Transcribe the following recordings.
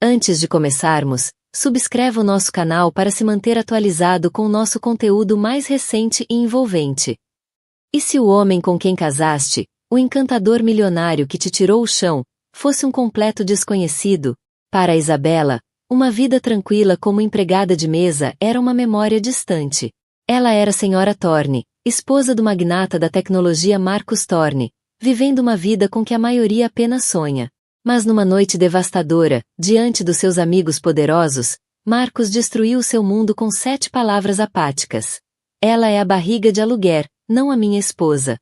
Antes de começarmos, subscreva o nosso canal para se manter atualizado com o nosso conteúdo mais recente e envolvente. E se o homem com quem casaste, o encantador milionário que te tirou o chão, fosse um completo desconhecido? Para Isabela, uma vida tranquila como empregada de mesa era uma memória distante. Ela era a Sra. Thorne, esposa do magnata da tecnologia Marcus Thorne, vivendo uma vida com que a maioria apenas sonha. Mas numa noite devastadora, diante dos seus amigos poderosos, Marcus destruiu seu mundo com 7 palavras apáticas. Ela é a barriga de aluguer, não a minha esposa.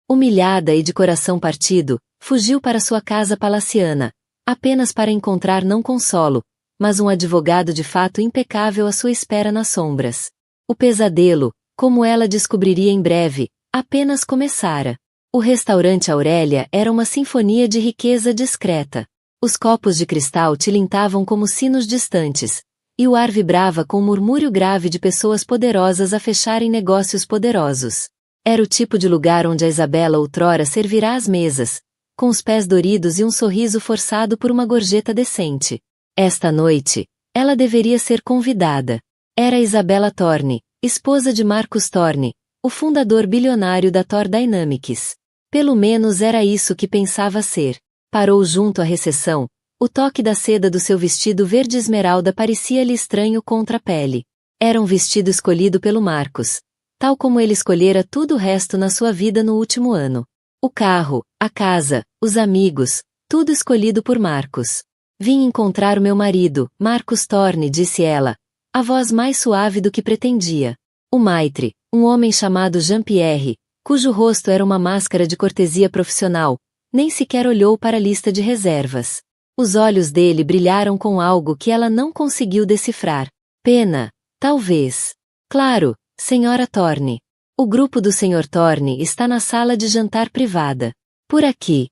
Humilhada e de coração partido, fugiu para sua casa palaciana, apenas para encontrar não consolo, mas um advogado de fato impecável à sua espera nas sombras. O pesadelo, como ela descobriria em breve, apenas começara. O restaurante Aurélia era uma sinfonia de riqueza discreta. Os copos de cristal tilintavam como sinos distantes, e o ar vibrava com o murmúrio grave de pessoas poderosas a fecharem negócios poderosos. Era o tipo de lugar onde a Isabela outrora servirá as mesas, com os pés doridos e um sorriso forçado por uma gorjeta decente. Esta noite, ela deveria ser convidada. Era Isabela Thorne, esposa de Marcus Thorne, o fundador bilionário da Thor Dynamics. Pelo menos era isso que pensava ser. Parou junto à recepção. O toque da seda do seu vestido verde esmeralda parecia-lhe estranho contra a pele. Era um vestido escolhido pelo Marcus, tal como ele escolhera tudo o resto na sua vida no último ano. O carro, a casa, os amigos, tudo escolhido por Marcus. Vim encontrar o meu marido, Marcus Thorne, disse ela, a voz mais suave do que pretendia. O maitre, um homem chamado Jean-Pierre, cujo rosto era uma máscara de cortesia profissional, nem sequer olhou para a lista de reservas. Os olhos dele brilharam com algo que ela não conseguiu decifrar. Pena, talvez. Claro, Sra. Thorne. O grupo do Sr. Thorne está na sala de jantar privada. Por aqui.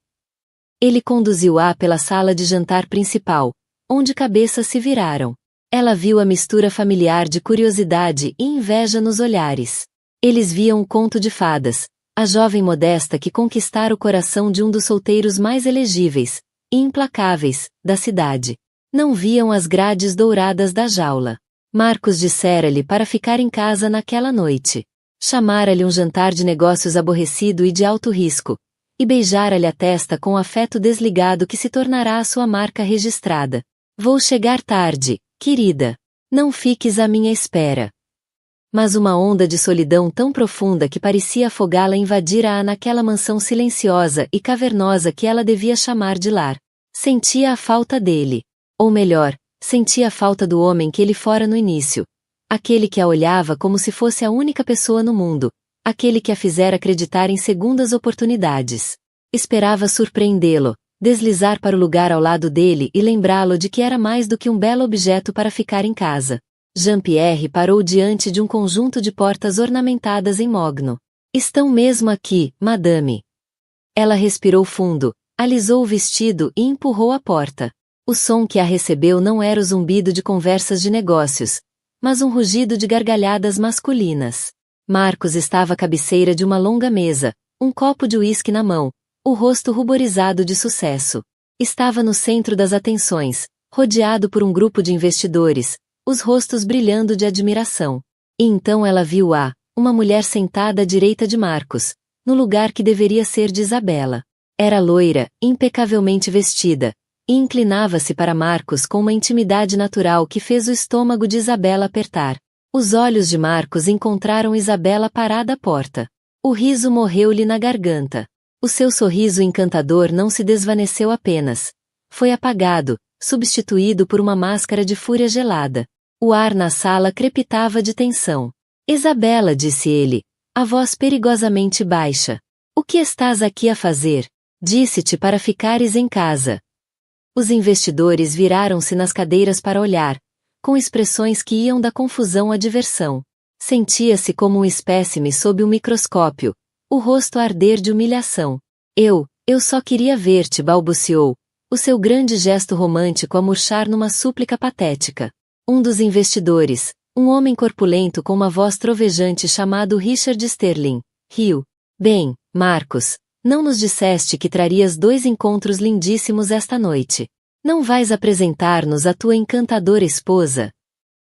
Ele conduziu-a pela sala de jantar principal, onde cabeças se viraram. Ela viu a mistura familiar de curiosidade e inveja nos olhares. Eles viam um conto de fadas, a jovem modesta que conquistara o coração de um dos solteiros mais elegíveis e implacáveis da cidade. Não viam as grades douradas da jaula. Marcus dissera-lhe para ficar em casa naquela noite. Chamara-lhe um jantar de negócios aborrecido e de alto risco, e beijara-lhe a testa com o afeto desligado que se tornará a sua marca registrada. Vou chegar tarde, querida. Não fiques à minha espera. Mas uma onda de solidão tão profunda que parecia afogá-la invadira-a naquela mansão silenciosa e cavernosa que ela devia chamar de lar. Sentia a falta dele. Ou melhor, sentia a falta do homem que ele fora no início. Aquele que a olhava como se fosse a única pessoa no mundo. Aquele que a fizera acreditar em segundas oportunidades. Esperava surpreendê-lo, deslizar para o lugar ao lado dele e lembrá-lo de que era mais do que um belo objeto para ficar em casa. Jean-Pierre parou diante de um conjunto de portas ornamentadas em mogno. Estão mesmo aqui, madame. Ela respirou fundo, alisou o vestido e empurrou a porta. O som que a recebeu não era o zumbido de conversas de negócios, mas um rugido de gargalhadas masculinas. Marcus estava à cabeceira de uma longa mesa, um copo de uísque na mão, o rosto ruborizado de sucesso. Estava no centro das atenções, rodeado por um grupo de investidores, os rostos brilhando de admiração. E então ela viu uma mulher sentada à direita de Marcus, no lugar que deveria ser de Isabela. Era loira, impecavelmente vestida, e inclinava-se para Marcus com uma intimidade natural que fez o estômago de Isabela apertar. Os olhos de Marcus encontraram Isabela parada à porta. O riso morreu-lhe na garganta. O seu sorriso encantador não se desvaneceu apenas. Foi apagado, substituído por uma máscara de fúria gelada. O ar na sala crepitava de tensão. Isabela, disse ele, a voz perigosamente baixa. O que estás aqui a fazer? Disse-te para ficares em casa. Os investidores viraram-se nas cadeiras para olhar, com expressões que iam da confusão à diversão. Sentia-se como um espécime sob um microscópio, o rosto a arder de humilhação. Eu só queria ver-te, balbuciou, o seu grande gesto romântico a murchar numa súplica patética. Um dos investidores, um homem corpulento com uma voz trovejante chamado Richard Sterling, riu. Bem, Marcus, não nos disseste que trarias 2 encontros lindíssimos esta noite. Não vais apresentar-nos a tua encantadora esposa?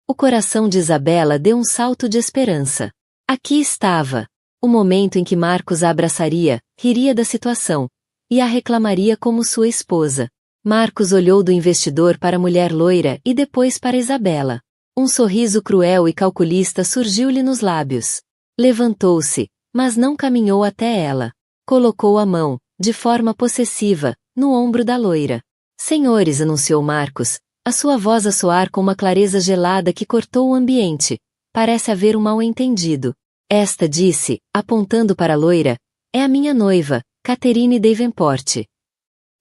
O coração de Isabela deu um salto de esperança. Aqui estava. O momento em que Marcos a abraçaria, riria da situação, e a reclamaria como sua esposa. Marcos olhou do investidor para a mulher loira e depois para Isabela. Um sorriso cruel e calculista surgiu-lhe nos lábios. Levantou-se, mas não caminhou até ela. Colocou a mão, de forma possessiva, no ombro da loira. Senhores, anunciou Marcos, a sua voz a soar com uma clareza gelada que cortou o ambiente. Parece haver um mal-entendido. Esta disse, apontando para a loira, é a minha noiva, Catherine Davenport.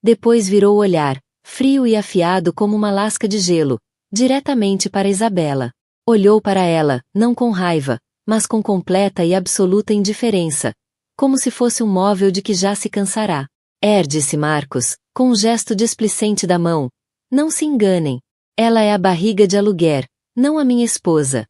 Depois virou o olhar, frio e afiado como uma lasca de gelo, diretamente para Isabela. Olhou para ela, não com raiva, mas com completa e absoluta indiferença, como se fosse um móvel de que já se cansará. Disse Marcos, com um gesto displicente da mão. Não se enganem. Ela é a barriga de aluguer, não a minha esposa.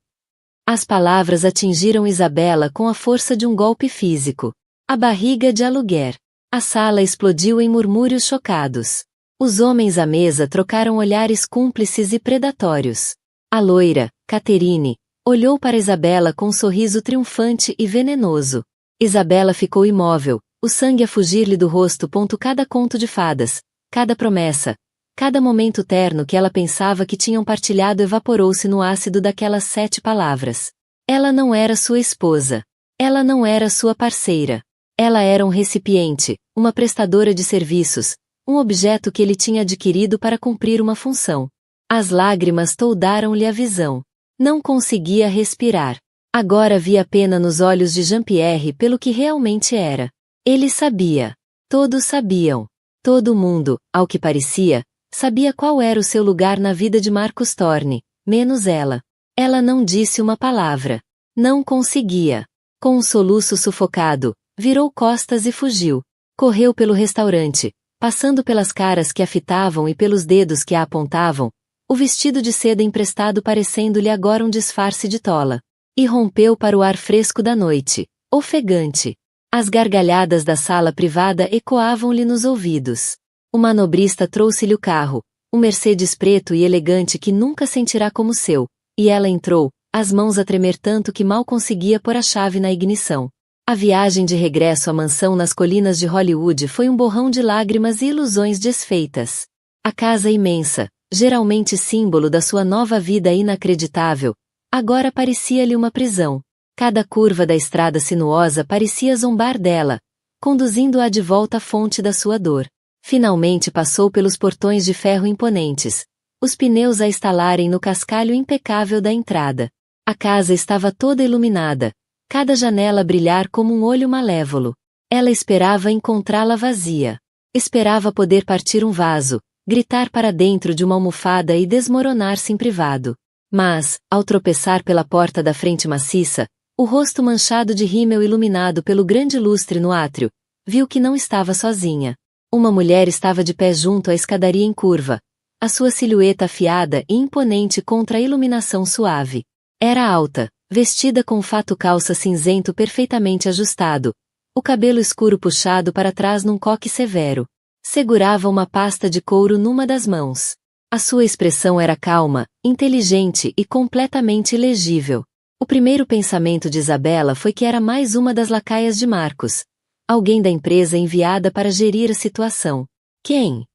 As palavras atingiram Isabela com a força de um golpe físico. A barriga de aluguer. A sala explodiu em murmúrios chocados. Os homens à mesa trocaram olhares cúmplices e predatórios. A loira, Catherine, olhou para Isabela com um sorriso triunfante e venenoso. Isabela ficou imóvel, o sangue a fugir-lhe do rosto. Cada conto de fadas, cada promessa, cada momento terno que ela pensava que tinham partilhado evaporou-se no ácido daquelas 7 palavras. Ela não era sua esposa. Ela não era sua parceira. Ela era um recipiente, uma prestadora de serviços, um objeto que ele tinha adquirido para cumprir uma função. As lágrimas toldaram-lhe a visão. Não conseguia respirar. Agora via pena nos olhos de Jean-Pierre pelo que realmente era. Ele sabia. Todos sabiam. Todo mundo, ao que parecia, sabia qual era o seu lugar na vida de Marcus Thorne, menos ela. Ela não disse uma palavra. Não conseguia. Com um soluço sufocado, virou costas e fugiu. Correu pelo restaurante, passando pelas caras que a fitavam e pelos dedos que a apontavam, o vestido de seda emprestado parecendo-lhe agora um disfarce de tola. E rompeu para o ar fresco da noite, ofegante. As gargalhadas da sala privada ecoavam-lhe nos ouvidos. O manobrista trouxe-lhe o carro, um Mercedes preto e elegante que nunca sentirá como seu, e ela entrou, as mãos a tremer tanto que mal conseguia pôr a chave na ignição. A viagem de regresso à mansão nas colinas de Hollywood foi um borrão de lágrimas e ilusões desfeitas. A casa imensa, geralmente símbolo da sua nova vida inacreditável, agora parecia-lhe uma prisão. Cada curva da estrada sinuosa parecia zombar dela, conduzindo-a de volta à fonte da sua dor. Finalmente passou pelos portões de ferro imponentes, os pneus a estalarem no cascalho impecável da entrada. A casa estava toda iluminada, cada janela a brilhar como um olho malévolo. Ela esperava encontrá-la vazia. Esperava poder partir um vaso, gritar para dentro de uma almofada e desmoronar-se em privado. Mas, ao tropeçar pela porta da frente maciça, o rosto manchado de rímel iluminado pelo grande lustre no átrio, viu que não estava sozinha. Uma mulher estava de pé junto à escadaria em curva, a sua silhueta afiada e imponente contra a iluminação suave. Era alta, vestida com um fato calça cinzento perfeitamente ajustado, o cabelo escuro puxado para trás num coque severo. Segurava uma pasta de couro numa das mãos. A sua expressão era calma, inteligente e completamente legível. O primeiro pensamento de Isabela foi que era mais uma das lacaias de Marcos, alguém da empresa enviada para gerir a situação. Quem?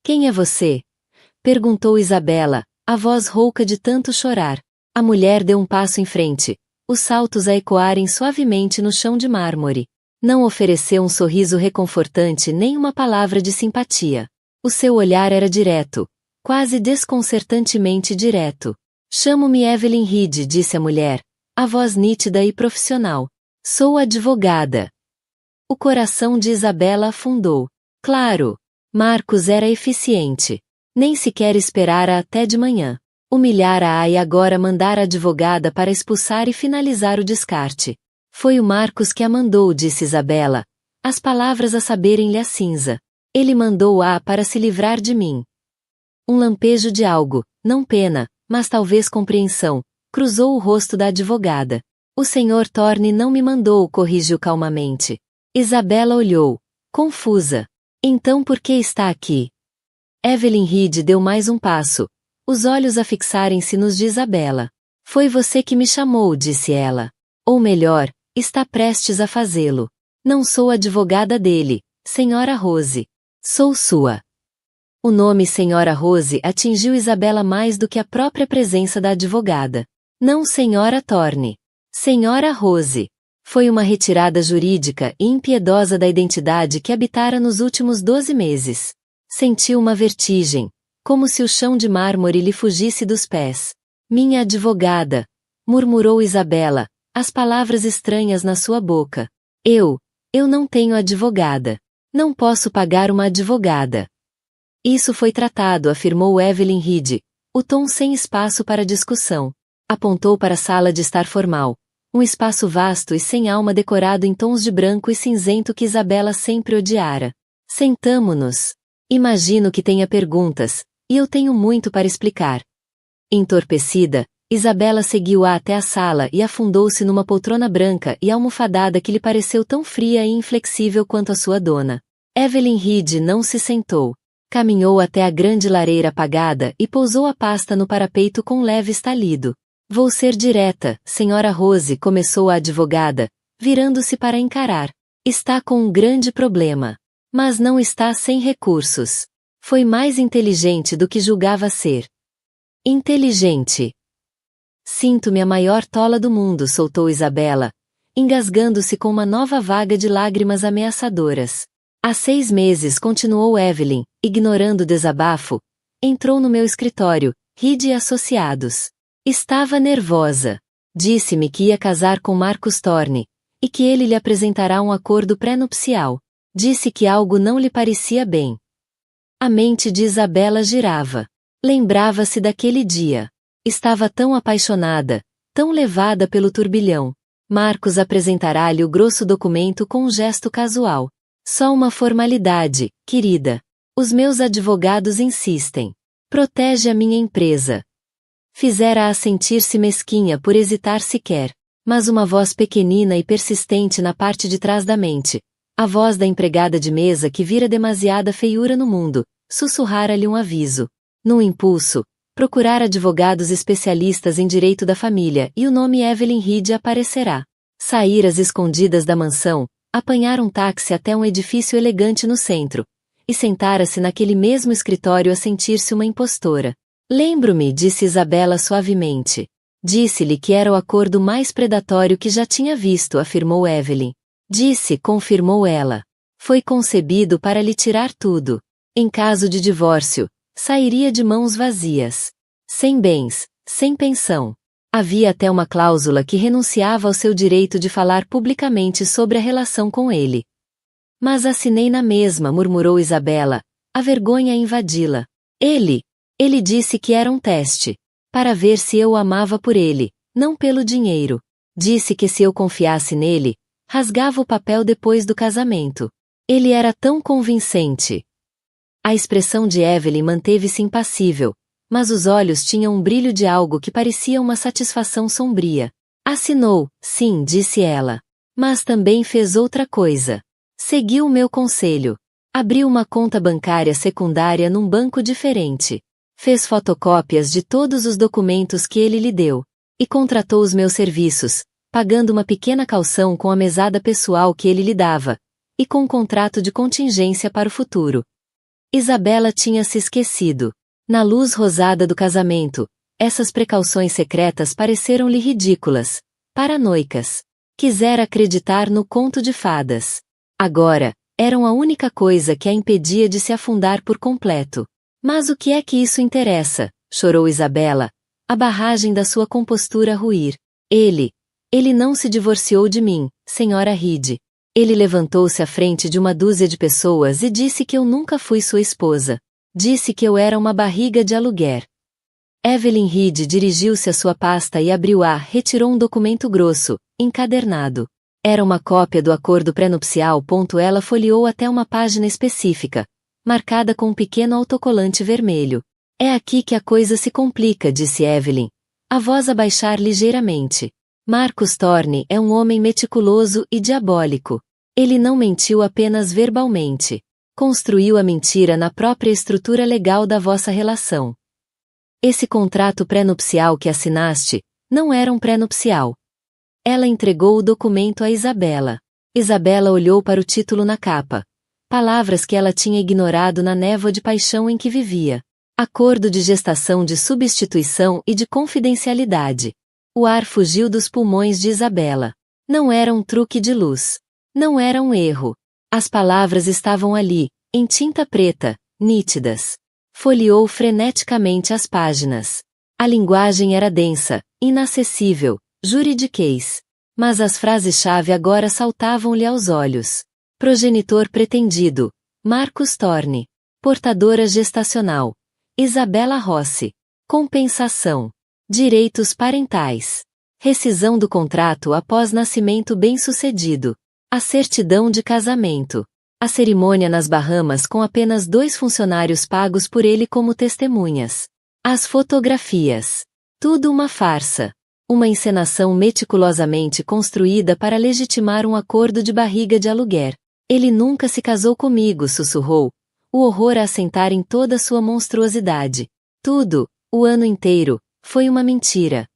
Quem é você? Perguntou Isabela, a voz rouca de tanto chorar. A mulher deu um passo em frente, os saltos a ecoarem suavemente no chão de mármore. Não ofereceu um sorriso reconfortante nem uma palavra de simpatia. O seu olhar era direto, quase desconcertantemente direto. Chamo-me Evelyn Reed, disse a mulher, a voz nítida e profissional. Sou advogada. O coração de Isabela afundou. Claro, Marcos era eficiente. Nem sequer esperara até de manhã. Humilhara-a e agora mandara a advogada para expulsar e finalizar o descarte. Foi o Marcos que a mandou, disse Isabela, as palavras a saberem-lhe a cinza. Ele mandou-a para se livrar de mim. Um lampejo de algo, não pena, mas talvez compreensão, cruzou o rosto da advogada. O Sr. Thorne não me mandou, corrigiu calmamente. Isabela olhou, confusa. Então por que está aqui? Evelyn Reed deu mais um passo, os olhos a fixarem-se nos de Isabela. Foi você que me chamou, disse ela. Ou melhor, está prestes a fazê-lo. Não sou advogada dele, Senhora Rose. Sou sua. O nome Senhora Rose atingiu Isabela mais do que a própria presença da advogada. Não Senhora Thorne. Senhora Rose. Foi uma retirada jurídica e impiedosa da identidade que habitara nos últimos 12 meses. Sentiu uma vertigem, como se o chão de mármore lhe fugisse dos pés. Minha advogada, murmurou Isabela, as palavras estranhas na sua boca. Eu não tenho advogada. Não posso pagar uma advogada. Isso foi tratado, afirmou Evelyn Reed, o tom sem espaço para discussão. Apontou para a sala de estar formal, um espaço vasto e sem alma decorado em tons de branco e cinzento que Isabela sempre odiara. Sentamo-nos. Imagino que tenha perguntas, e eu tenho muito para explicar. Entorpecida, Isabela seguiu-a até a sala e afundou-se numa poltrona branca e almofadada que lhe pareceu tão fria e inflexível quanto a sua dona. Evelyn Reed não se sentou. Caminhou até a grande lareira apagada e pousou a pasta no parapeito com leve estalido. Vou ser direta, Senhora Rose, começou a advogada, virando-se para encarar. Está com um grande problema. Mas não está sem recursos. Foi mais inteligente do que julgava ser. Inteligente. Sinto-me a maior tola do mundo, soltou Isabela, engasgando-se com uma nova vaga de lágrimas ameaçadoras. Há 6 meses, continuou Evelyn, ignorando o desabafo, entrou no meu escritório, Reed e Associados. Estava nervosa. Disse-me que ia casar com Marcus Thorne, e que ele lhe apresentará um acordo pré-nupcial. Disse que algo não lhe parecia bem. A mente de Isabela girava. Lembrava-se daquele dia. Estava tão apaixonada, tão levada pelo turbilhão. Marcus apresentará-lhe o grosso documento com um gesto casual. Só uma formalidade, querida. Os meus advogados insistem. Protege a minha empresa. Fizera-a sentir-se mesquinha por hesitar sequer. Mas uma voz pequenina e persistente na parte de trás da mente, a voz da empregada de mesa que vira demasiada feiura no mundo, sussurrara-lhe um aviso. Num impulso, procurar advogados especialistas em direito da família e o nome Evelyn Reed aparecerá. Sair às escondidas da mansão, apanhar um táxi até um edifício elegante no centro, e sentara-se naquele mesmo escritório a sentir-se uma impostora. Lembro-me, disse Isabela suavemente. Disse-lhe que era o acordo mais predatório que já tinha visto, afirmou Evelyn. Disse, confirmou ela. Foi concebido para lhe tirar tudo. Em caso de divórcio, sairia de mãos vazias. Sem bens, sem pensão. Havia até uma cláusula que renunciava ao seu direito de falar publicamente sobre a relação com ele. Mas assinei na mesma, murmurou Isabela, a vergonha a invadi-la. Ele disse que era um teste, para ver se eu o amava por ele, não pelo dinheiro. Disse que se eu confiasse nele, rasgava o papel depois do casamento. Ele era tão convincente. A expressão de Evelyn manteve-se impassível, mas os olhos tinham um brilho de algo que parecia uma satisfação sombria. Assinou, sim, disse ela. Mas também fez outra coisa. Seguiu o meu conselho. Abriu uma conta bancária secundária num banco diferente. Fez fotocópias de todos os documentos que ele lhe deu. E contratou os meus serviços, pagando uma pequena caução com a mesada pessoal que ele lhe dava, e com um contrato de contingência para o futuro. Isabela tinha se esquecido. Na luz rosada do casamento, essas precauções secretas pareceram-lhe ridículas, paranoicas. Quisera acreditar no conto de fadas. Agora, eram a única coisa que a impedia de se afundar por completo. Mas o que é que isso interessa? Chorou Isabela, a barragem da sua compostura a ruir. Ele não se divorciou de mim, Senhora Reed. Ele levantou-se à frente de uma dúzia de pessoas e disse que eu nunca fui sua esposa. Disse que eu era uma barriga de aluguer. Evelyn Reed dirigiu-se à sua pasta e abriu-a, retirou um documento grosso, encadernado. Era uma cópia do acordo pré-nupcial. Ela folheou até uma página específica, marcada com um pequeno autocolante vermelho. É aqui que a coisa se complica, disse Evelyn, a voz a baixar ligeiramente. Marcus Thorne é um homem meticuloso e diabólico. Ele não mentiu apenas verbalmente. Construiu a mentira na própria estrutura legal da vossa relação. Esse contrato pré-nupcial que assinaste, não era um pré-nupcial. Ela entregou o documento a Isabela. Isabela olhou para o título na capa. Palavras que ela tinha ignorado na névoa de paixão em que vivia. Acordo de gestação de substituição e de confidencialidade. O ar fugiu dos pulmões de Isabela. Não era um truque de luz. Não era um erro. As palavras estavam ali, em tinta preta, nítidas. Folheou freneticamente as páginas. A linguagem era densa, inacessível, juridiquês. Mas as frases-chave agora saltavam-lhe aos olhos. Progenitor pretendido, Marcos Torne. Portadora gestacional, Isabela Rossi. Compensação. Direitos parentais. Rescisão do contrato após nascimento bem-sucedido. A certidão de casamento. A cerimônia nas Bahamas com apenas 2 funcionários pagos por ele como testemunhas. As fotografias. Tudo uma farsa. Uma encenação meticulosamente construída para legitimar um acordo de barriga de aluguer. Ele nunca se casou comigo, sussurrou. O horror a assentar em toda sua monstruosidade. Tudo, o ano inteiro, foi uma mentira.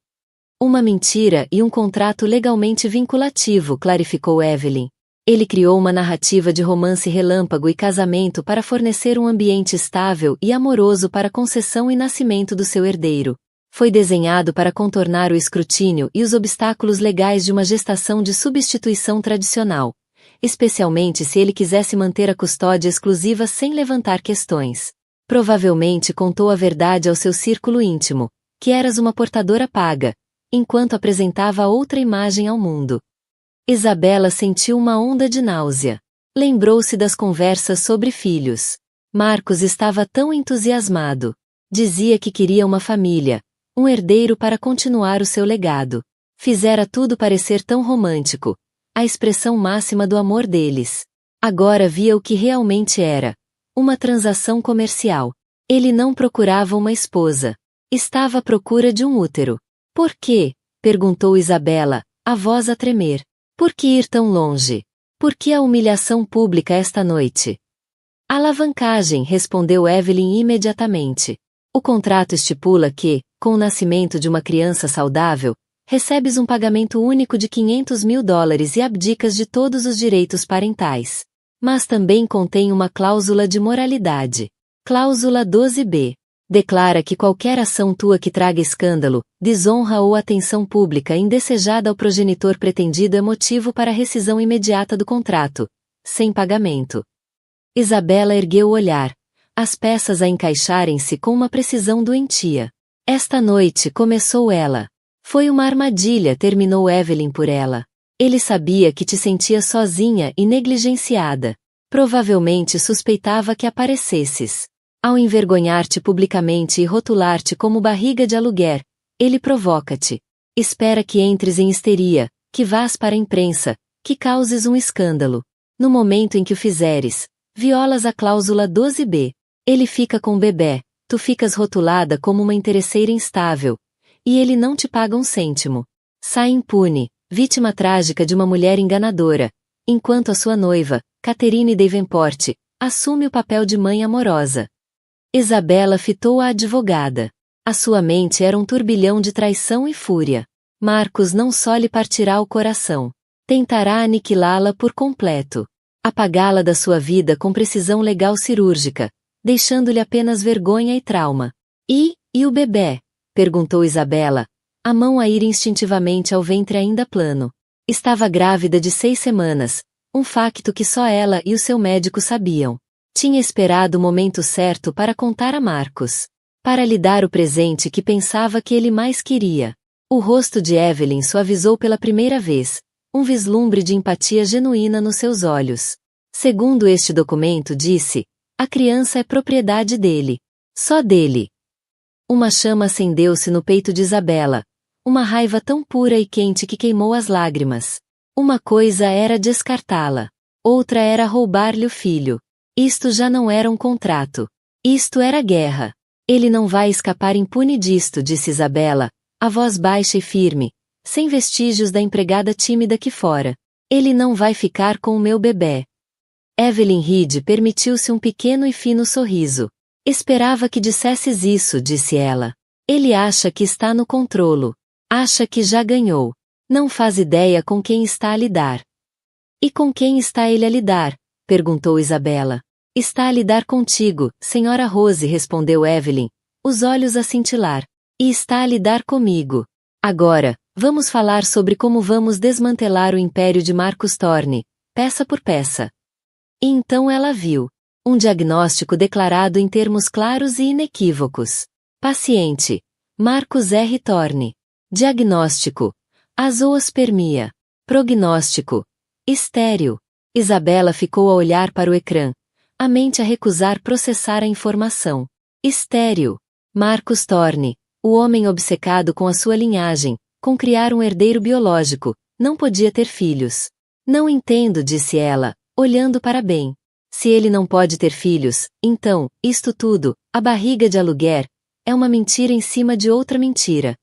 Uma mentira e um contrato legalmente vinculativo, clarificou Evelyn. Ele criou uma narrativa de romance relâmpago e casamento para fornecer um ambiente estável e amoroso para a concessão e nascimento do seu herdeiro. Foi desenhado para contornar o escrutínio e os obstáculos legais de uma gestação de substituição tradicional, especialmente se ele quisesse manter a custódia exclusiva sem levantar questões. Provavelmente contou a verdade ao seu círculo íntimo, que eras uma portadora paga, enquanto apresentava outra imagem ao mundo. Isabela sentiu uma onda de náusea. Lembrou-se das conversas sobre filhos. Marcos estava tão entusiasmado. Dizia que queria uma família, um herdeiro para continuar o seu legado. Fizera tudo parecer tão romântico, a expressão máxima do amor deles. Agora via o que realmente era. Uma transação comercial. Ele não procurava uma esposa. Estava à procura de um útero. Por quê? Perguntou Isabela, a voz a tremer. Por que ir tão longe? Por que a humilhação pública esta noite? Alavancagem, respondeu Evelyn imediatamente. O contrato estipula que, com o nascimento de uma criança saudável, recebes um pagamento único de $500.000 e abdicas de todos os direitos parentais. Mas também contém uma cláusula de moralidade. Cláusula 12b. Declara que qualquer ação tua que traga escândalo, desonra ou atenção pública indesejada ao progenitor pretendido é motivo para a rescisão imediata do contrato, sem pagamento. Isabela ergueu o olhar, as peças a encaixarem-se com uma precisão doentia. Esta noite começou ela. Foi uma armadilha, terminou Evelyn por ela. Ele sabia que te sentia sozinha e negligenciada. Provavelmente suspeitava que aparecesses. Ao envergonhar-te publicamente e rotular-te como barriga de aluguer, ele provoca-te. Espera que entres em histeria, que vás para a imprensa, que causes um escândalo. No momento em que o fizeres, violas a cláusula 12b. Ele fica com o bebé, tu ficas rotulada como uma interesseira instável, e ele não te paga um cêntimo. Sai impune, vítima trágica de uma mulher enganadora, enquanto a sua noiva, Catherine Davenport, assume o papel de mãe amorosa. Isabela fitou a advogada. A sua mente era um turbilhão de traição e fúria. Marcos não só lhe partirá o coração. Tentará aniquilá-la por completo. Apagá-la da sua vida com precisão legal cirúrgica, deixando-lhe apenas vergonha e trauma. E o bebê? Perguntou Isabela, a mão a ir instintivamente ao ventre ainda plano. Estava grávida de 6 semanas, um facto que só ela e o seu médico sabiam. Tinha esperado o momento certo para contar a Marcos. Para lhe dar o presente que pensava que ele mais queria. O rosto de Evelyn suavizou pela primeira vez, um vislumbre de empatia genuína nos seus olhos. Segundo este documento disse, a criança é propriedade dele. Só dele. Uma chama acendeu-se no peito de Isabela. Uma raiva tão pura e quente que queimou as lágrimas. Uma coisa era descartá-la. Outra era roubar-lhe o filho. Isto já não era um contrato. Isto era guerra. Ele não vai escapar impune disto, disse Isabela, a voz baixa e firme, sem vestígios da empregada tímida que fora. Ele não vai ficar com o meu bebê. Evelyn Reed permitiu-se um pequeno e fino sorriso. Esperava que dissesses isso, disse ela. Ele acha que está no controlo. Acha que já ganhou. Não faz ideia com quem está a lidar. E com quem está ele a lidar? Perguntou Isabela. Está a lidar contigo, senhora Rose, respondeu Evelyn, os olhos a cintilar. E está a lidar comigo. Agora, vamos falar sobre como vamos desmantelar o império de Marcus Thorne, peça por peça. E então ela viu. Um diagnóstico declarado em termos claros e inequívocos. Paciente. Marcus R. Thorne. Diagnóstico. Azoospermia. Prognóstico. Estéril. Isabela ficou a olhar para o ecrã, a mente a recusar processar a informação. Estéril. Marcus Thorne, o homem obcecado com a sua linhagem, com criar um herdeiro biológico, não podia ter filhos. Não entendo, disse ela, olhando para Ben. Se ele não pode ter filhos, então, isto tudo, a barriga de aluguer, é uma mentira em cima de outra mentira.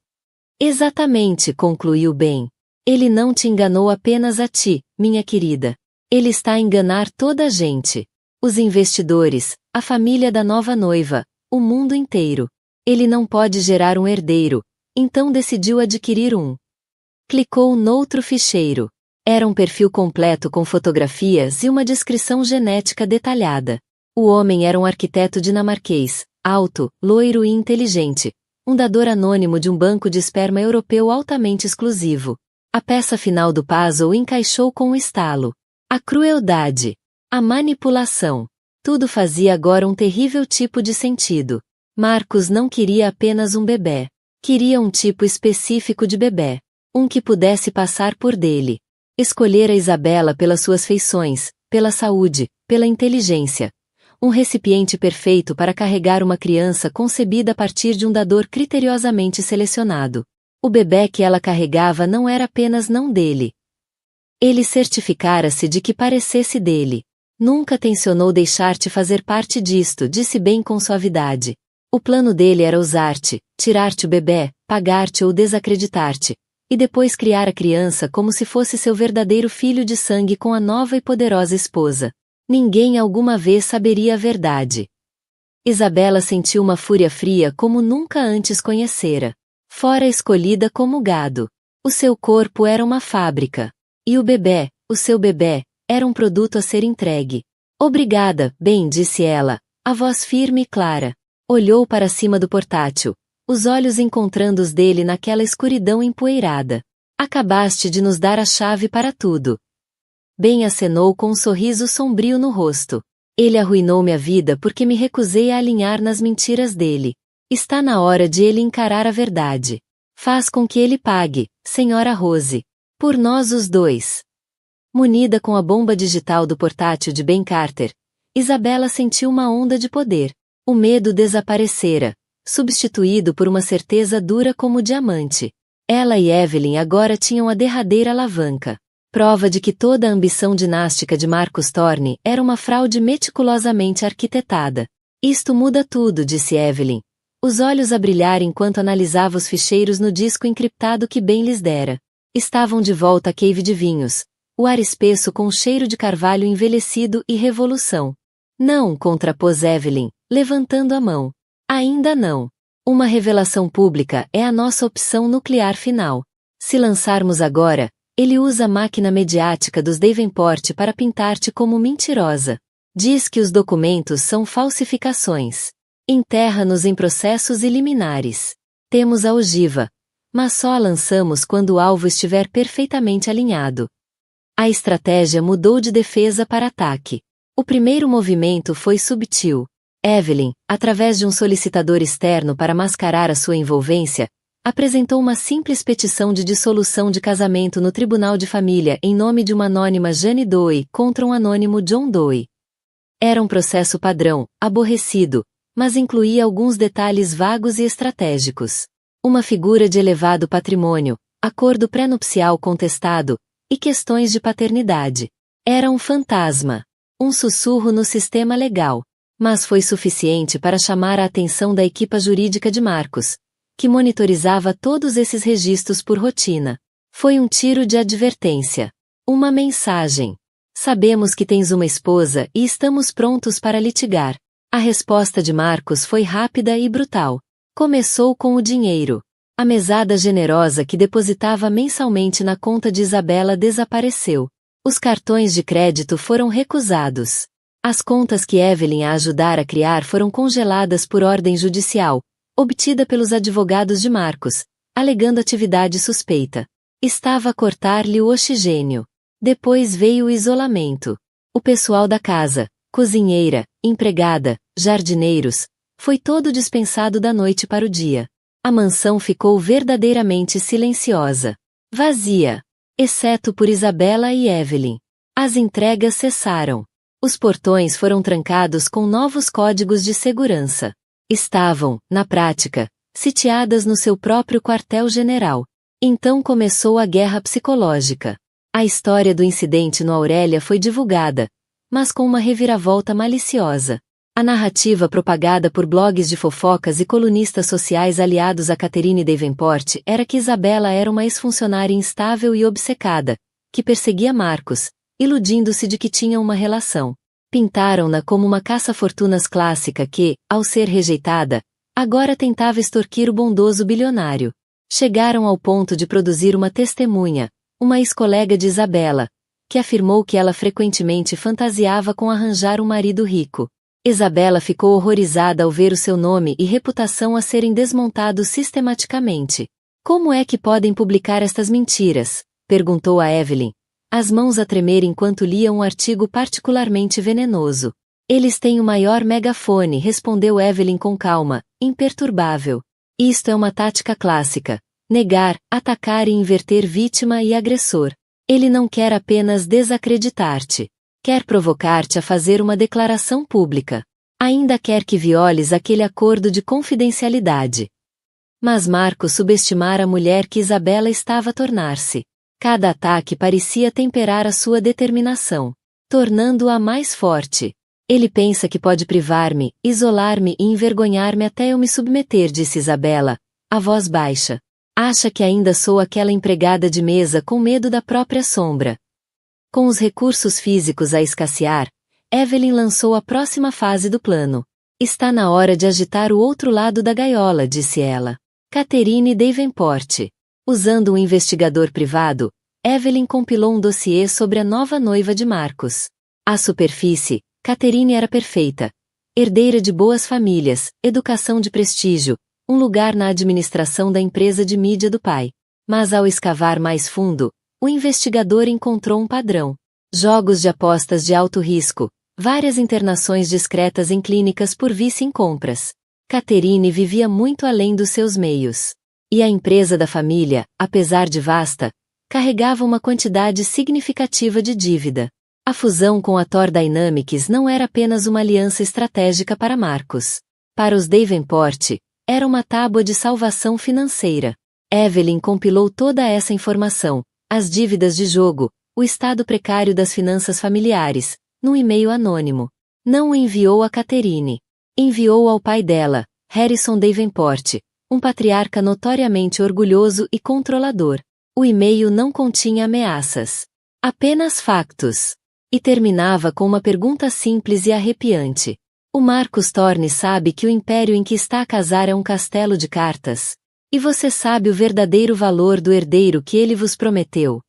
Exatamente, concluiu Ben. Ele não te enganou apenas a ti, minha querida. Ele está a enganar toda a gente. Os investidores, a família da nova noiva, o mundo inteiro. Ele não pode gerar um herdeiro, então decidiu adquirir um. Clicou noutro ficheiro. Era um perfil completo com fotografias e uma descrição genética detalhada. O homem era um arquiteto dinamarquês, alto, loiro e inteligente, um dador anônimo de um banco de esperma europeu altamente exclusivo. A peça final do puzzle encaixou com um estalo. A crueldade. A manipulação. Tudo fazia agora um terrível tipo de sentido. Marcus não queria apenas um bebê. Queria um tipo específico de bebê. Um que pudesse passar por dele. Escolhera Isabela pelas suas feições, pela saúde, pela inteligência. Um recipiente perfeito para carregar uma criança concebida a partir de um dador criteriosamente selecionado. O bebê que ela carregava não era apenas não dele. Ele certificara-se de que parecesse dele. Nunca tencionou deixar-te fazer parte disto, disse bem com suavidade. O plano dele era usar-te, tirar-te o bebê, pagar-te ou desacreditar-te, e depois criar a criança como se fosse seu verdadeiro filho de sangue com a nova e poderosa esposa. Ninguém alguma vez saberia a verdade. Isabela sentiu uma fúria fria como nunca antes conhecera. Fora escolhida como gado. O seu corpo era uma fábrica. E o bebê, o seu bebê, era um produto a ser entregue. Obrigada, bem, disse ela, a voz firme e clara. Olhou para cima do portátil, os olhos encontrando os dele naquela escuridão empoeirada. Acabaste de nos dar a chave para tudo. Ben acenou com um sorriso sombrio no rosto. Ele arruinou-me a vida porque me recusei a alinhar nas mentiras dele. Está na hora de ele encarar a verdade. Faz com que ele pague, senhora Rose. Por nós os dois. Munida com a bomba digital do portátil de Ben Carter, Isabela sentiu uma onda de poder. O medo desaparecera, substituído por uma certeza dura como diamante. Ela e Evelyn agora tinham a derradeira alavanca. Prova de que toda a ambição dinástica de Marcus Thorne era uma fraude meticulosamente arquitetada. Isto muda tudo, disse Evelyn. Os olhos a brilhar enquanto analisava os ficheiros no disco encriptado que Ben lhes dera. Estavam de volta à Cave de Vinhos, o ar espesso com o cheiro de carvalho envelhecido e revolução. Não, contrapôs Evelyn, levantando a mão. Ainda não. Uma revelação pública é a nossa opção nuclear final. Se lançarmos agora, ele usa a máquina mediática dos Davenport para pintar-te como mentirosa. Diz que os documentos são falsificações. Enterra-nos em processos liminares. Temos a ogiva, mas só a lançamos quando o alvo estiver perfeitamente alinhado. A estratégia mudou de defesa para ataque. O primeiro movimento foi subtil. Evelyn, através de um solicitador externo para mascarar a sua envolvência, apresentou uma simples petição de dissolução de casamento no Tribunal de Família em nome de uma anônima Jane Doe contra um anônimo John Doe. Era um processo padrão, aborrecido, mas incluía alguns detalhes vagos e estratégicos. Uma figura de elevado patrimônio, acordo pré-nupcial contestado, e questões de paternidade. Era um fantasma. Um sussurro no sistema legal. Mas foi suficiente para chamar a atenção da equipa jurídica de Marcus, que monitorizava todos esses registros por rotina. Foi um tiro de advertência. Uma mensagem. Sabemos que tens uma esposa e estamos prontos para litigar. A resposta de Marcos foi rápida e brutal. Começou com o dinheiro. A mesada generosa que depositava mensalmente na conta de Isabela desapareceu. Os cartões de crédito foram recusados. As contas que Evelyn a ajudara a criar foram congeladas por ordem judicial, obtida pelos advogados de Marcos, alegando atividade suspeita. Estava a cortar-lhe o oxigênio. Depois veio o isolamento. O pessoal da casa, cozinheira, empregada, jardineiros, foi todo dispensado da noite para o dia. A mansão ficou verdadeiramente silenciosa. Vazia. Exceto por Isabela e Evelyn. As entregas cessaram. Os portões foram trancados com novos códigos de segurança. Estavam, na prática, sitiadas no seu próprio quartel-general. Então começou a guerra psicológica. A história do incidente no Aurélia foi divulgada, mas com uma reviravolta maliciosa. A narrativa propagada por blogs de fofocas e colunistas sociais aliados a Catherine Davenport era que Isabela era uma ex-funcionária instável e obcecada, que perseguia Marcos, iludindo-se de que tinham uma relação. Pintaram-na como uma caça-fortunas clássica que, ao ser rejeitada, agora tentava extorquir o bondoso bilionário. Chegaram ao ponto de produzir uma testemunha, uma ex-colega de Isabela, que afirmou que ela frequentemente fantasiava com arranjar um marido rico. Isabela ficou horrorizada ao ver o seu nome e reputação a serem desmontados sistematicamente. Como é que podem publicar estas mentiras? Perguntou a Evelyn, as mãos a tremer enquanto lia um artigo particularmente venenoso. Eles têm o maior megafone, respondeu Evelyn com calma, imperturbável. Isto é uma tática clássica. Negar, atacar e inverter vítima e agressor. Ele não quer apenas desacreditar-te. Quer provocar-te a fazer uma declaração pública. Ainda quer que violes aquele acordo de confidencialidade. Mas Marcos subestimara a mulher que Isabela estava a tornar-se. Cada ataque parecia temperar a sua determinação, tornando-a mais forte. Ele pensa que pode privar-me, isolar-me e envergonhar-me até eu me submeter, disse Isabela, a voz baixa. Acha que ainda sou aquela empregada de mesa com medo da própria sombra. Com os recursos físicos a escassear, Evelyn lançou a próxima fase do plano. Está na hora de agitar o outro lado da gaiola, disse ela. Catherine Davenport. Usando um investigador privado, Evelyn compilou um dossiê sobre a nova noiva de Marcos. À superfície, Catherine era perfeita. Herdeira de boas famílias, educação de prestígio, um lugar na administração da empresa de mídia do pai. Mas ao escavar mais fundo, o investigador encontrou um padrão. Jogos de apostas de alto risco, várias internações discretas em clínicas por vício em compras. Catherine vivia muito além dos seus meios. E a empresa da família, apesar de vasta, carregava uma quantidade significativa de dívida. A fusão com a Thor Dynamics não era apenas uma aliança estratégica para Marcos. Para os Davenport, era uma tábua de salvação financeira. Evelyn compilou toda essa informação, as dívidas de jogo, o estado precário das finanças familiares, num e-mail anônimo. Não o enviou a Catherine. Enviou ao pai dela, Harrison Davenport, um patriarca notoriamente orgulhoso e controlador. O e-mail não continha ameaças. Apenas factos. E terminava com uma pergunta simples e arrepiante. O Marcos Thorne sabe que o império em que está a casar é um castelo de cartas. E você sabe o verdadeiro valor do herdeiro que ele vos prometeu.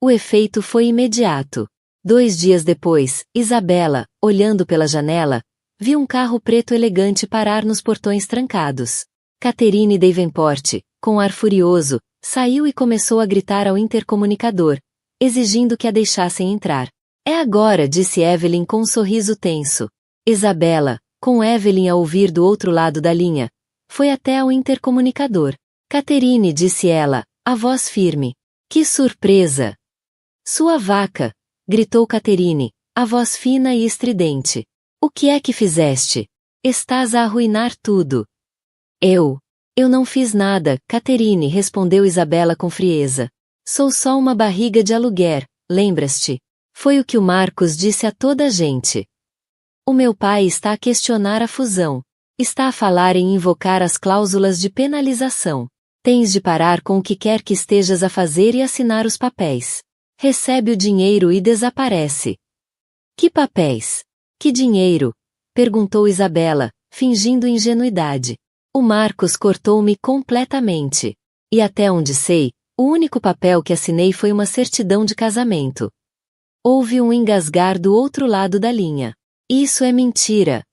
O efeito foi imediato. 2 dias depois, Isabela, olhando pela janela, viu um carro preto elegante parar nos portões trancados. Catherine Davenport, com ar furioso, saiu e começou a gritar ao intercomunicador, exigindo que a deixassem entrar. É agora, disse Evelyn com um sorriso tenso. Isabela, com Evelyn a ouvir do outro lado da linha, foi até ao intercomunicador. Catherine, disse ela, a voz firme. Que surpresa! Sua vaca! Gritou Catherine, a voz fina e estridente. O que é que fizeste? Estás a arruinar tudo. Eu não fiz nada, Catherine, respondeu Isabela com frieza. Sou só uma barriga de aluguer, lembras-te? Foi o que o Marcos disse a toda a gente. O meu pai está a questionar a fusão. Está a falar em invocar as cláusulas de penalização. Tens de parar com o que quer que estejas a fazer e assinar os papéis. Recebe o dinheiro e desaparece. Que papéis? Que dinheiro? Perguntou Isabela, fingindo ingenuidade. O Marcos cortou-me completamente. E até onde sei, o único papel que assinei foi uma certidão de casamento. Houve um engasgar do outro lado da linha. Isso é mentira.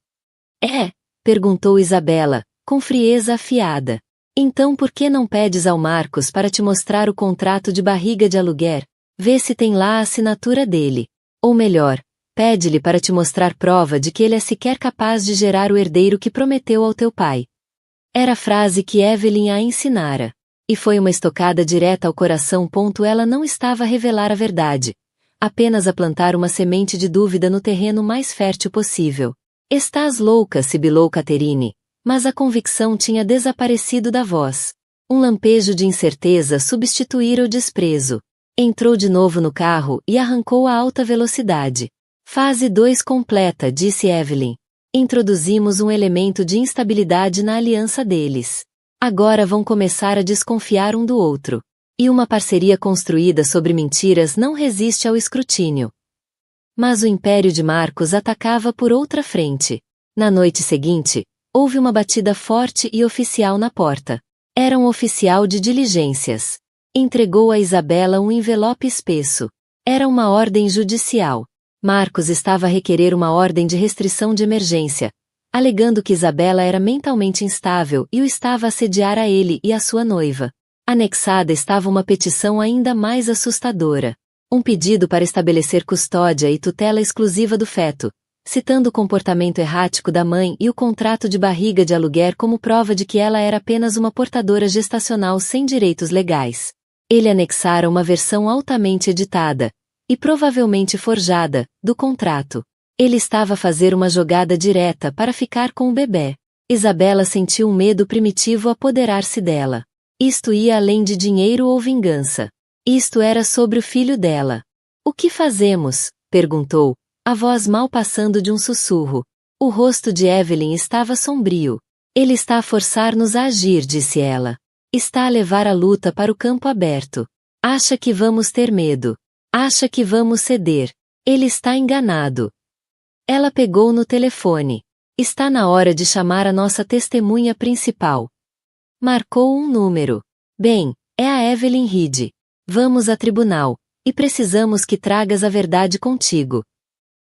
É? Perguntou Isabela, com frieza afiada. Então por que não pedes ao Marcos para te mostrar o contrato de barriga de aluguer? Vê se tem lá a assinatura dele. Ou melhor, pede-lhe para te mostrar prova de que ele é sequer capaz de gerar o herdeiro que prometeu ao teu pai. Era a frase que Evelyn a ensinara. E foi uma estocada direta ao coração. Ela não estava a revelar a verdade, apenas a plantar uma semente de dúvida no terreno mais fértil possível. Estás louca, sibilou Catherine, mas a convicção tinha desaparecido da voz. Um lampejo de incerteza substituíra o desprezo. Entrou de novo no carro e arrancou a alta velocidade. Fase 2 completa, disse Evelyn. Introduzimos um elemento de instabilidade na aliança deles. Agora vão começar a desconfiar um do outro. E uma parceria construída sobre mentiras não resiste ao escrutínio. Mas o império de Marcos atacava por outra frente. Na noite seguinte, houve uma batida forte e oficial na porta. Era um oficial de diligências. Entregou a Isabela um envelope espesso. Era uma ordem judicial. Marcos estava a requerer uma ordem de restrição de emergência, alegando que Isabela era mentalmente instável e o estava a assediar a ele e a sua noiva. Anexada estava uma petição ainda mais assustadora. Um pedido para estabelecer custódia e tutela exclusiva do feto, citando o comportamento errático da mãe e o contrato de barriga de aluguer como prova de que ela era apenas uma portadora gestacional sem direitos legais. Ele anexara uma versão altamente editada, e provavelmente forjada, do contrato. Ele estava a fazer uma jogada direta para ficar com o bebê. Isabela sentiu um medo primitivo apoderar-se dela. Isto ia além de dinheiro ou vingança. Isto era sobre o filho dela. O que fazemos? Perguntou, a voz mal passando de um sussurro. O rosto de Evelyn estava sombrio. Ele está a forçar-nos a agir, disse ela. Está a levar a luta para o campo aberto. Acha que vamos ter medo. Acha que vamos ceder. Ele está enganado. Ela pegou no telefone. Está na hora de chamar a nossa testemunha principal. Marcou um número. Bem, é a Evelyn Reed. Vamos a tribunal, e precisamos que tragas a verdade contigo.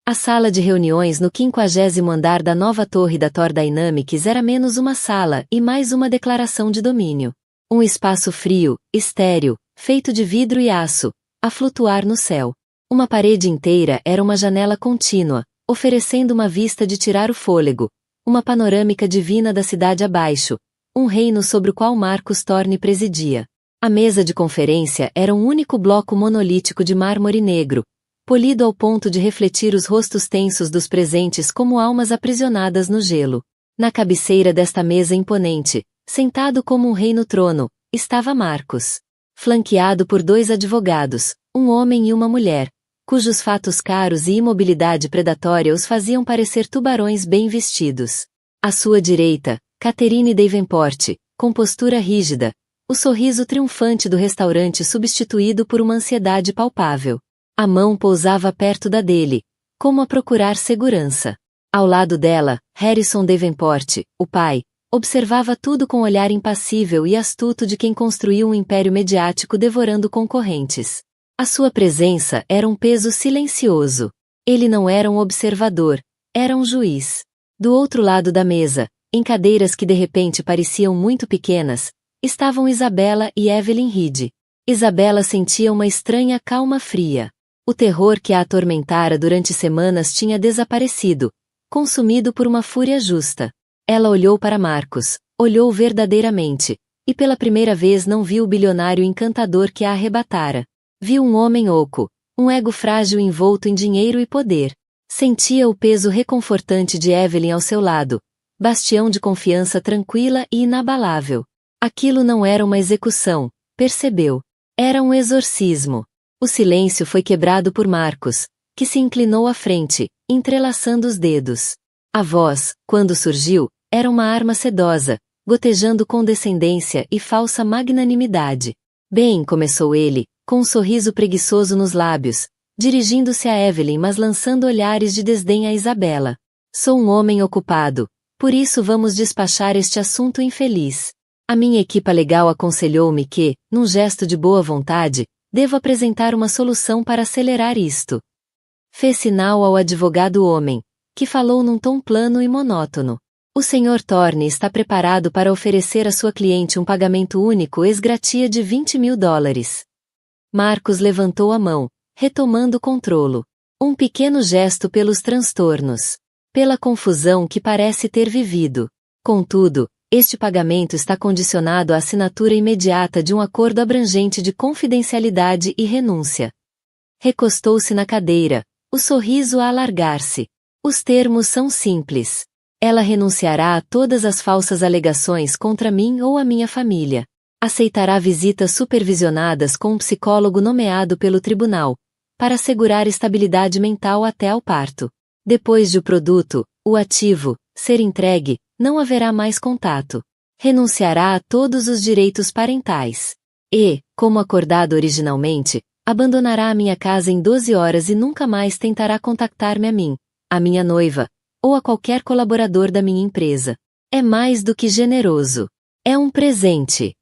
A sala de reuniões no 50º andar da nova torre da Thor Dynamics era menos uma sala e mais uma declaração de domínio. Um espaço frio, estéril, feito de vidro e aço, a flutuar no céu. Uma parede inteira era uma janela contínua, oferecendo uma vista de tirar o fôlego, uma panorâmica divina da cidade abaixo, um reino sobre o qual Marcus Thorne presidia. A mesa de conferência era um único bloco monolítico de mármore negro, polido ao ponto de refletir os rostos tensos dos presentes como almas aprisionadas no gelo. Na cabeceira desta mesa imponente, sentado como um rei no trono, estava Marcus. Flanqueado por 2 advogados, um homem e uma mulher, cujos fatos caros e imobilidade predatória os faziam parecer tubarões bem vestidos. À sua direita, Catherine Davenport, com postura rígida, o sorriso triunfante do restaurante substituído por uma ansiedade palpável. A mão pousava perto da dele, como a procurar segurança. Ao lado dela, Harrison Davenport, o pai, observava tudo com olhar impassível e astuto de quem construiu um império mediático devorando concorrentes. A sua presença era um peso silencioso. Ele não era um observador, era um juiz. Do outro lado da mesa, em cadeiras que de repente pareciam muito pequenas, estavam Isabela e Evelyn Reed. Isabela sentia uma estranha calma fria. O terror que a atormentara durante semanas tinha desaparecido, consumido por uma fúria justa. Ela olhou para Marcus, olhou verdadeiramente, e pela primeira vez não viu o bilionário encantador que a arrebatara. Viu um homem oco, um ego frágil envolto em dinheiro e poder. Sentia o peso reconfortante de Evelyn ao seu lado, bastião de confiança tranquila e inabalável. Aquilo não era uma execução, percebeu. Era um exorcismo. O silêncio foi quebrado por Marcus, que se inclinou à frente, entrelaçando os dedos. A voz, quando surgiu, era uma arma sedosa, gotejando condescendência e falsa magnanimidade. Bem, começou ele, com um sorriso preguiçoso nos lábios, dirigindo-se a Evelyn mas lançando olhares de desdém a Isabela. Sou um homem ocupado, por isso vamos despachar este assunto infeliz. A minha equipa legal aconselhou-me que, num gesto de boa vontade, devo apresentar uma solução para acelerar isto. Fez sinal ao advogado homem, que falou num tom plano e monótono. O Sr. Thorne está preparado para oferecer à sua cliente um pagamento único ex-gratia de $20.000. Marcos levantou a mão, retomando o controlo. Um pequeno gesto pelos transtornos. Pela confusão que parece ter vivido. Contudo, este pagamento está condicionado à assinatura imediata de um acordo abrangente de confidencialidade e renúncia. Recostou-se na cadeira, o sorriso a alargar-se. Os termos são simples. Ela renunciará a todas as falsas alegações contra mim ou a minha família. Aceitará visitas supervisionadas com um psicólogo nomeado pelo tribunal, para assegurar estabilidade mental até ao parto. Depois de o produto, o ativo, ser entregue, não haverá mais contato. Renunciará a todos os direitos parentais. E, como acordado originalmente, abandonará a minha casa em 12 horas e nunca mais tentará contactar-me a mim, a minha noiva, ou a qualquer colaborador da minha empresa. É mais do que generoso. É um presente.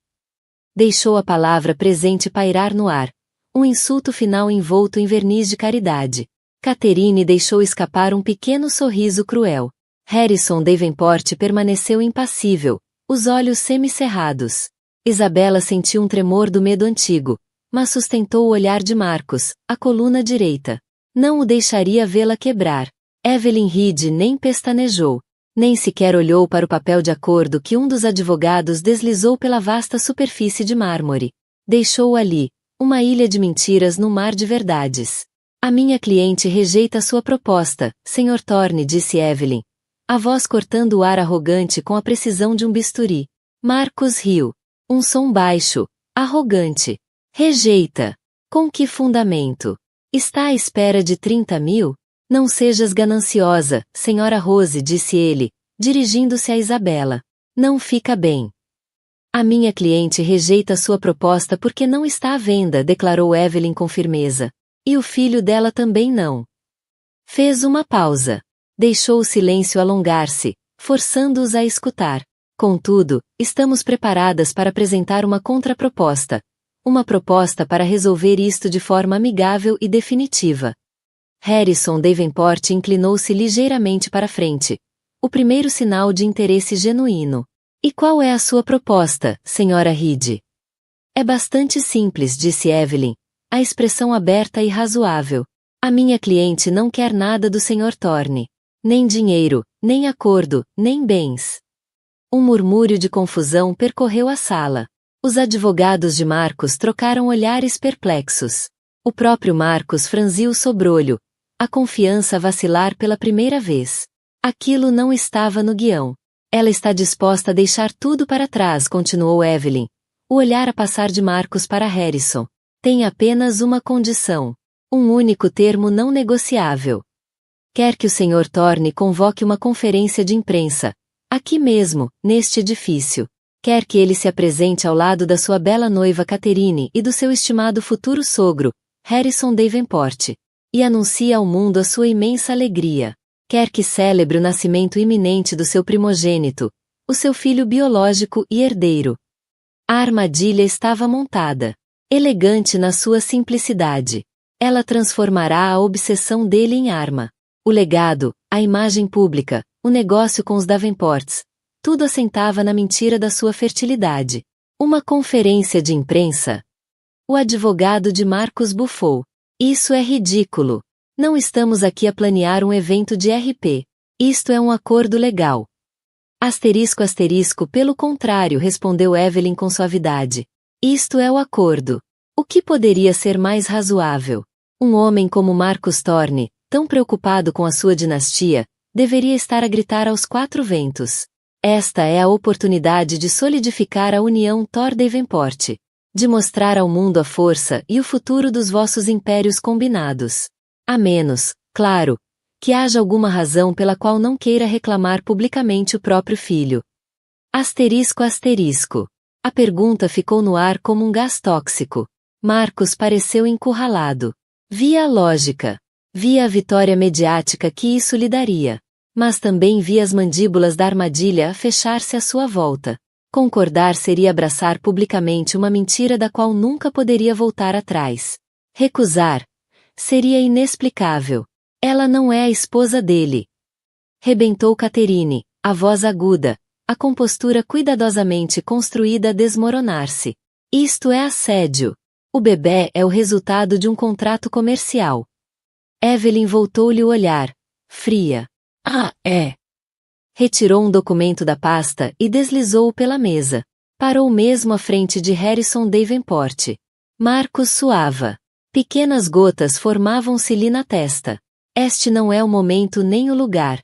Deixou a palavra presente pairar no ar. Um insulto final envolto em verniz de caridade. Catherine deixou escapar um pequeno sorriso cruel. Harrison Davenport permaneceu impassível, os olhos semicerrados. Isabela sentiu um tremor do medo antigo, mas sustentou o olhar de Marcos, a coluna direita. Não o deixaria vê-la quebrar. Evelyn Reed nem pestanejou, nem sequer olhou para o papel de acordo que um dos advogados deslizou pela vasta superfície de mármore. Deixou-o ali, uma ilha de mentiras no mar de verdades. A minha cliente rejeita sua proposta, Sr. Thorne, disse Evelyn, a voz cortando o ar arrogante com a precisão de um bisturi. Marcos riu. Um som baixo, arrogante. Rejeita. Com que fundamento? Está à espera de 30 mil? Não sejas gananciosa, Sra. Rose, disse ele, dirigindo-se a Isabela. Não fica bem. A minha cliente rejeita sua proposta porque não está à venda, declarou Evelyn com firmeza. E o filho dela também não. Fez uma pausa. Deixou o silêncio alongar-se, forçando-os a escutar. Contudo, estamos preparadas para apresentar uma contraproposta. Uma proposta para resolver isto de forma amigável e definitiva. Harrison Davenport inclinou-se ligeiramente para frente. O primeiro sinal de interesse genuíno. E qual é a sua proposta, Sra. Reed? É bastante simples, disse Evelyn. A expressão aberta e razoável. A minha cliente não quer nada do Sr. Thorne. Nem dinheiro, nem acordo, nem bens. Um murmúrio de confusão percorreu a sala. Os advogados de Marcos trocaram olhares perplexos. O próprio Marcos franziu o sobrolho, a confiança a vacilar pela primeira vez. Aquilo não estava no guião. Ela está disposta a deixar tudo para trás, continuou Evelyn. O olhar a passar de Marcos para Harrison. Tem apenas uma condição. Um único termo não negociável. Quer que o Sr. Thorne convoque uma conferência de imprensa, aqui mesmo, neste edifício. Quer que ele se apresente ao lado da sua bela noiva Catherine e do seu estimado futuro sogro, Harrison Davenport, e anuncie ao mundo a sua imensa alegria. Quer que celebre o nascimento iminente do seu primogênito, o seu filho biológico e herdeiro. A armadilha estava montada, elegante na sua simplicidade. Ela transformará a obsessão dele em arma. O legado, a imagem pública, o negócio com os Davenports, tudo assentava na mentira da sua fertilidade. Uma conferência de imprensa? O advogado de Marcos bufou. Isso é ridículo. Não estamos aqui a planear um evento de RP. Isto é um acordo legal. Asterisco asterisco, pelo contrário, respondeu Evelyn com suavidade. Isto é o acordo. O que poderia ser mais razoável? Um homem como Marcos Thorne, tão preocupado com a sua dinastia, deveria estar a gritar aos quatro ventos. Esta é a oportunidade de solidificar a união Thor-Davenport, de mostrar ao mundo a força e o futuro dos vossos impérios combinados. A menos, claro, que haja alguma razão pela qual não queira reclamar publicamente o próprio filho. Asterisco asterisco. A pergunta ficou no ar como um gás tóxico. Marcos pareceu encurralado. Via a lógica. Via a vitória mediática que isso lhe daria. Mas também via as mandíbulas da armadilha a fechar-se à sua volta. Concordar seria abraçar publicamente uma mentira da qual nunca poderia voltar atrás. Recusar seria inexplicável. Ela não é a esposa dele. Rebentou Catherine, a voz aguda, a compostura cuidadosamente construída a desmoronar-se. Isto é assédio. O bebê é o resultado de um contrato comercial. Evelyn voltou-lhe o olhar, fria. Ah, é. Retirou um documento da pasta e deslizou-o pela mesa. Parou mesmo à frente de Harrison Davenport. Marcos suava. Pequenas gotas formavam-se-lhe na testa. Este não é o momento nem o lugar.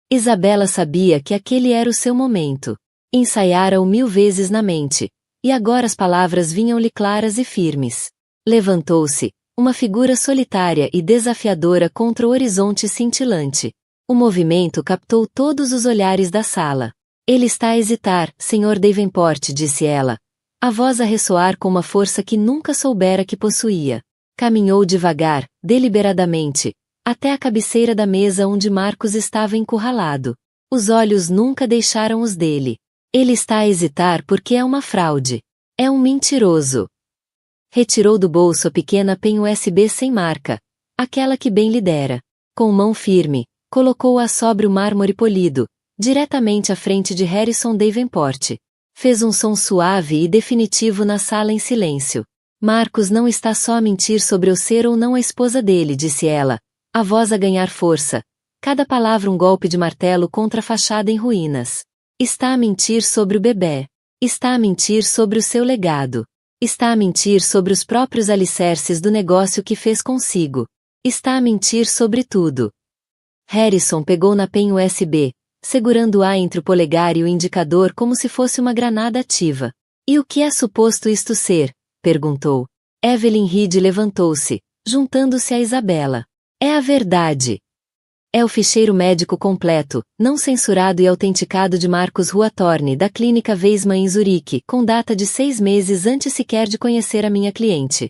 Isabela sabia que aquele era o seu momento. Ensaiara-o 1000 vezes na mente. E agora as palavras vinham-lhe claras e firmes. Levantou-se, uma figura solitária e desafiadora contra o horizonte cintilante. O movimento captou todos os olhares da sala. Ele está a hesitar, Sr. Davenport, disse ela. A voz a ressoar com uma força que nunca soubera que possuía. Caminhou devagar, deliberadamente, até a cabeceira da mesa onde Marcos estava encurralado. Os olhos nunca deixaram os dele. Ele está a hesitar porque é uma fraude. É um mentiroso. Retirou do bolso a pequena pen USB sem marca, aquela que bem lhe dera. Com mão firme, colocou-a sobre o mármore polido, diretamente à frente de Harrison Davenport. Fez um som suave e definitivo na sala em silêncio. Marcos não está só a mentir sobre eu ser ou não a esposa dele, disse ela, a voz a ganhar força. Cada palavra um golpe de martelo contra a fachada em ruínas. Está a mentir sobre o bebê. Está a mentir sobre o seu legado. Está a mentir sobre os próprios alicerces do negócio que fez consigo. Está a mentir sobre tudo. Harrison pegou na pen USB, segurando-a entre o polegar e o indicador como se fosse uma granada ativa. E o que é suposto isto ser? Perguntou. Evelyn Reed levantou-se, juntando-se a Isabela. É a verdade. É o ficheiro médico completo, não censurado e autenticado de Marcos Ruatorne da clínica Weissmann em Zurique, com data de 6 meses antes sequer de conhecer a minha cliente.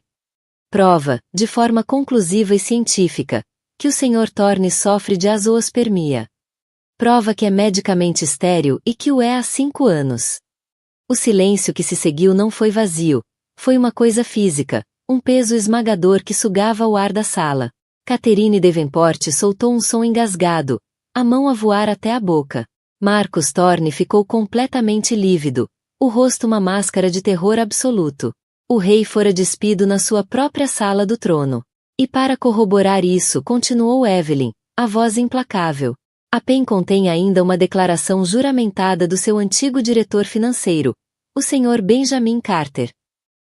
Prova, de forma conclusiva e científica, que o Sr. Thorne sofre de azoospermia. Prova que é medicamente estéril e que o é há 5 anos. O silêncio que se seguiu não foi vazio, foi uma coisa física, um peso esmagador que sugava o ar da sala. Catherine Davenport soltou um som engasgado, a mão a voar até a boca. Marcos Thorne ficou completamente lívido, o rosto uma máscara de terror absoluto. O rei fora despido na sua própria sala do trono. E para corroborar isso, continuou Evelyn, a voz implacável. A pen contém ainda uma declaração juramentada do seu antigo diretor financeiro, o Sr. Benjamin Carter.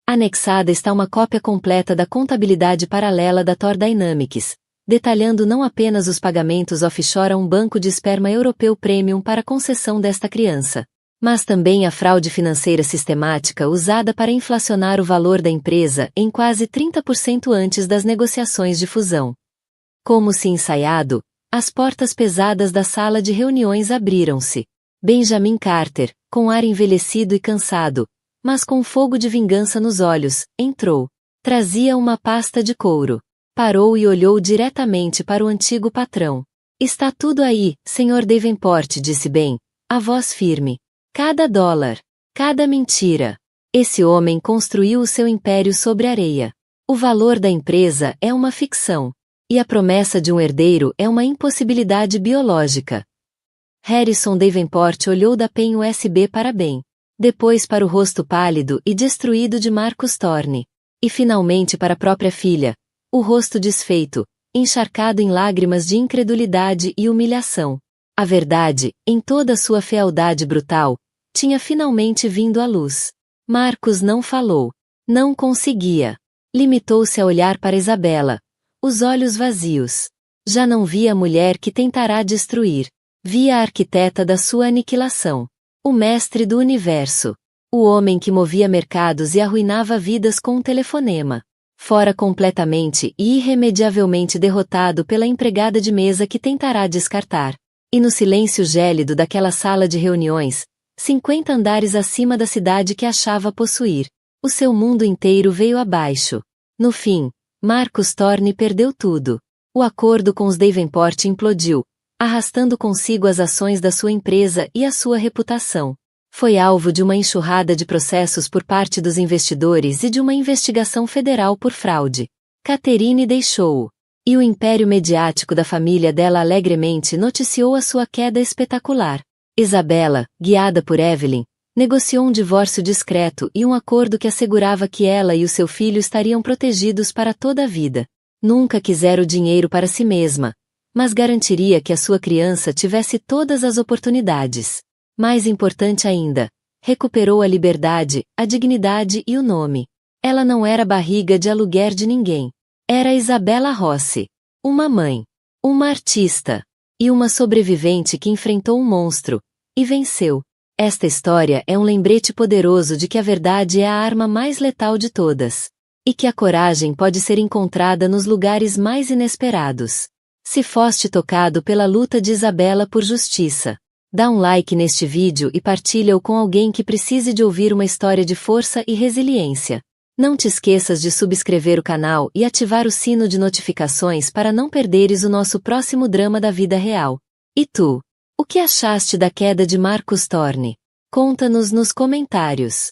Anexada está uma cópia completa da contabilidade paralela da Thor Dynamics, detalhando não apenas os pagamentos offshore a um banco de esperma europeu premium para concessão desta criança, mas também a fraude financeira sistemática usada para inflacionar o valor da empresa em quase 30% antes das negociações de fusão. Como se ensaiado, as portas pesadas da sala de reuniões abriram-se. Benjamin Carter, com ar envelhecido e cansado, mas com fogo de vingança nos olhos, entrou. Trazia uma pasta de couro. Parou e olhou diretamente para o antigo patrão. Está tudo aí, Sr. Davenport, disse Ben, a voz firme. Cada dólar. Cada mentira. Esse homem construiu o seu império sobre areia. O valor da empresa é uma ficção. E a promessa de um herdeiro é uma impossibilidade biológica. Harrison Davenport olhou da pen USB para Ben. Depois para o rosto pálido e destruído de Marcos Thorne. E finalmente para a própria filha, o rosto desfeito, encharcado em lágrimas de incredulidade e humilhação. A verdade, em toda a sua fealdade brutal, tinha finalmente vindo à luz. Marcos não falou. Não conseguia. Limitou-se a olhar para Isabela, os olhos vazios. Já não via a mulher que tentará destruir. Via a arquiteta da sua aniquilação. O mestre do universo. O homem que movia mercados e arruinava vidas com um telefonema. Fora completamente e irremediavelmente derrotado pela empregada de mesa que tentará descartar. E no silêncio gélido daquela sala de reuniões, 50 andares acima da cidade que achava possuir, O seu mundo inteiro veio abaixo. No fim, Marcus Thorne perdeu tudo. O acordo com os Davenport implodiu, arrastando consigo as ações da sua empresa e a sua reputação. Foi alvo de uma enxurrada de processos por parte dos investidores e de uma investigação federal por fraude. Catherine deixou-o. E o império mediático da família dela alegremente noticiou a sua queda espetacular. Isabella, guiada por Evelyn, negociou um divórcio discreto e um acordo que assegurava que ela e o seu filho estariam protegidos para toda a vida. Nunca quisera o dinheiro para si mesma, mas garantiria que a sua criança tivesse todas as oportunidades. Mais importante ainda, recuperou a liberdade, a dignidade e o nome. Ela não era barriga de aluguer de ninguém. Era Isabella Rossi. Uma mãe. Uma artista. E uma sobrevivente que enfrentou um monstro. E venceu. Esta história é um lembrete poderoso de que a verdade é a arma mais letal de todas. E que a coragem pode ser encontrada nos lugares mais inesperados. Se foste tocado pela luta de Isabella por justiça, dá um like neste vídeo e partilha-o com alguém que precise de ouvir uma história de força e resiliência. Não te esqueças de subscrever o canal e ativar o sino de notificações para não perderes o nosso próximo drama da vida real. E tu? O que achaste da queda de Marcus Thorne? Conta-nos nos comentários.